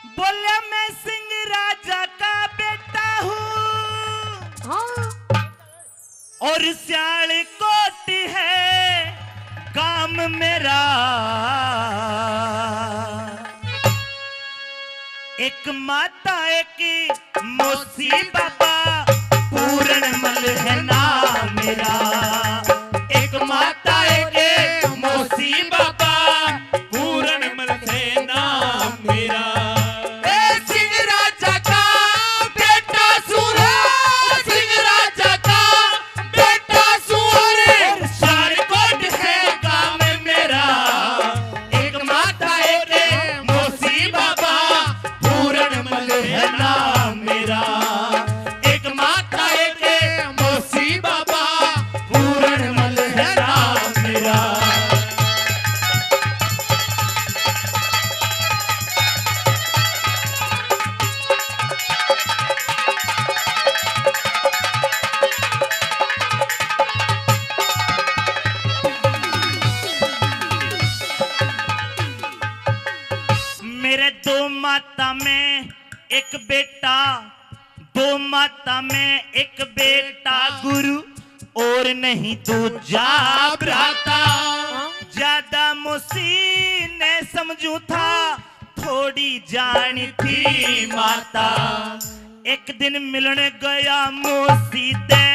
बोले मैं सिंह राजा का बेटा हूँ और सियालकोट है काम मेरा। एक माता एक मौसी बाबा पूरणमल है नाम मेरा। एक माता एक मौसी बाबा पूरणमल है नाम मेरा। मेरे दो माता में एक बेटा, दो माता में एक बेटा गुरु और नहीं दूजा भ्राता। ज्यादा मौसी ने समझू था थोड़ी जानी थी माता। एक दिन मिलने गया मौसी दे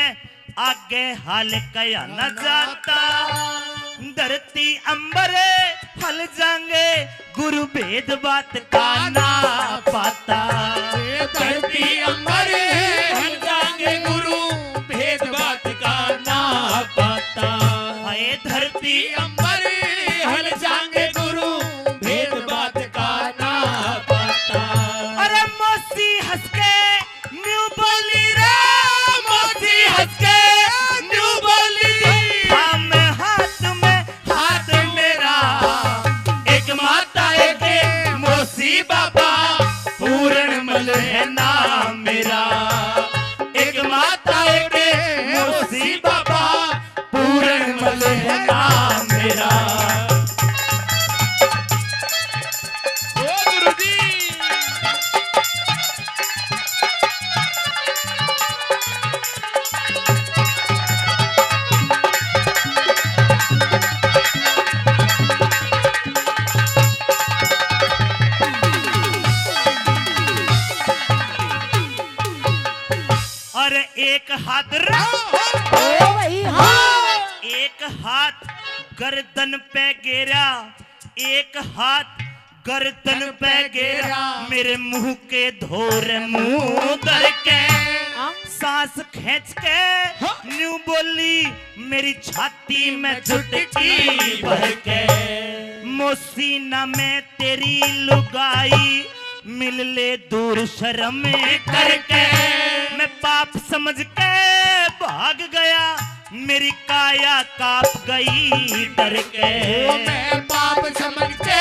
आगे हाल कया न जाता। धरती अंबर हल जाएंगे गुरु भेद बात का ना पाता। धरती अंबर हल जाएंगे गुरु भेद बात का ना पाता। हाय धरती अंबर हल जाएंगे गुरु भेद बात का ना पाता। अरे मौसी हंस के न्यू बोली रे, मौसी हंस के न्यू बोली। पूरणमल है नाम मेरा। एक माता एक मौसी बाबा पूरणमल है नाम मेरा। ओ गुरुजी और एक हाथ एक हाथ गर्दन पे गिरा, एक हाथ गर्दन पे गिरा। मेरे मुंह के धोर मुंह धर के सांस खींच के न्यू बोली मेरी छाती में चुटकी भर के। मोसीना में तेरी लुगाई मिल ले दूर शर्म करके। मैं पाप समझ के भाग गया मेरी काया काप गई डर के। मैं पाप समझ के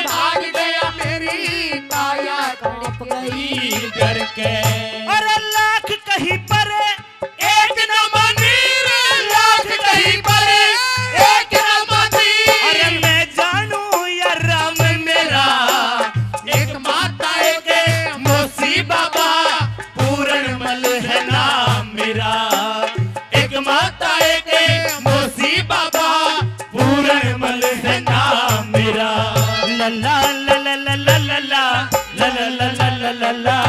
भाग गया मेरी काया काप गई डर के। अरे लाख कहीं पर एक न मानी रे, लाख कहीं पर एक न मानी। अरे मैं जानू या राम मेरा। एक माता एक मौसी बाबा पूरणमल है नाम मेरा। एक माता एक मौसी बाबा पूरणमल है नाम मेरा। लला लला लला लला लला लला लला लला।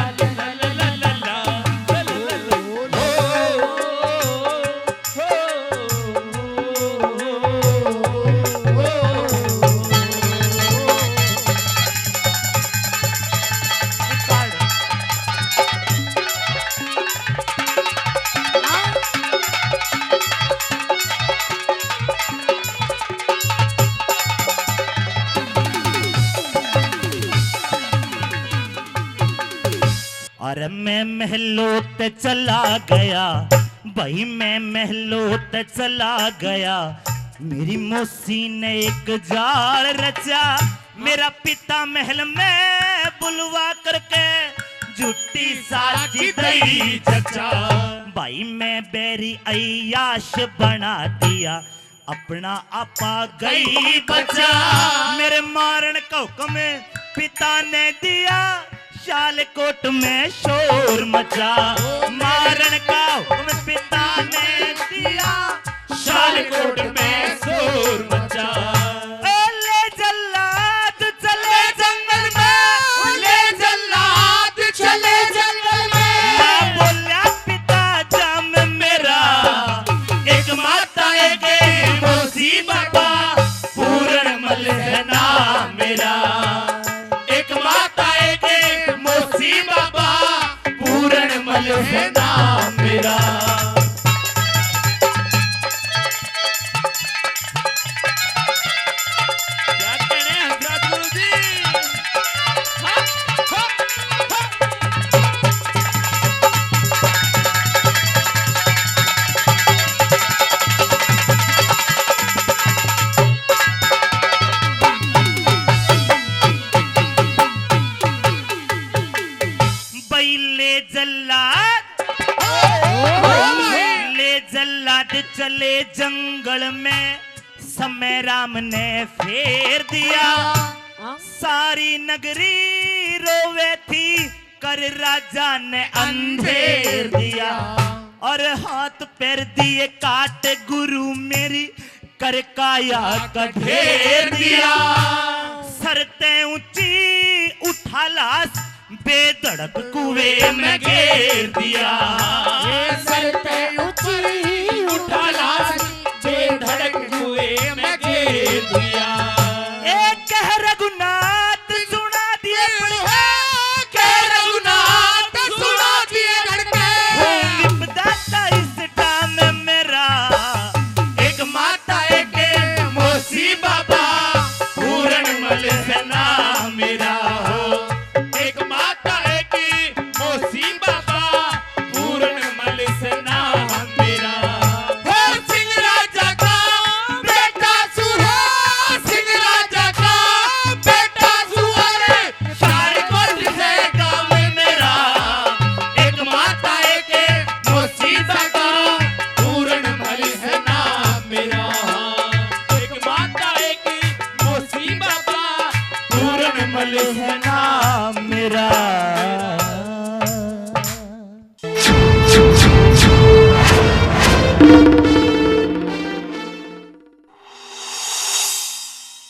और मैं महलों ते चला गया भाई, मैं महलों ते चला गया। मेरी मौसी ने एक जाल रचा, मेरा पिता महल में बुलवा करके झूठी साची दई चचा। भाई मैं बेरी अयाश बना दिया अपना आपा गई बचा। मेरे मारन का हुक्म पिता ने दिया, शालकोट में शोर मचा। मारन का हुक्म पिता ने दिया, शालकोट में शोर मचा। ले जल्लाद चले जंगल में, ले जल्लाद चले जंगल में। ना बोला पिता जाम मेरा, एक माता एक मोसी बाबा, पूरणमल है नाम मेरा। एक माता एक मोसी बाबा, पूरणमल है नाम मेरा। क्या कहने हैं हजरत गुरुजी? हाँ, हाँ, हाँ। बई ले जल्लाद, ले जल्लाद चले जंगल में, समय राम ने फेर दिया। सारी नगरी रोवे थी, कर राजा ने अंधेर दिया। और हाथ पैर दिए काट गुरु मेरी, कर काया का ढेर दिया। सरते ऊंची उठा लाश, बेधड़क कुएं में घेर दिया। सर पे ऊंची उठा लाश, बेधड़क कुएं में घेर दिया।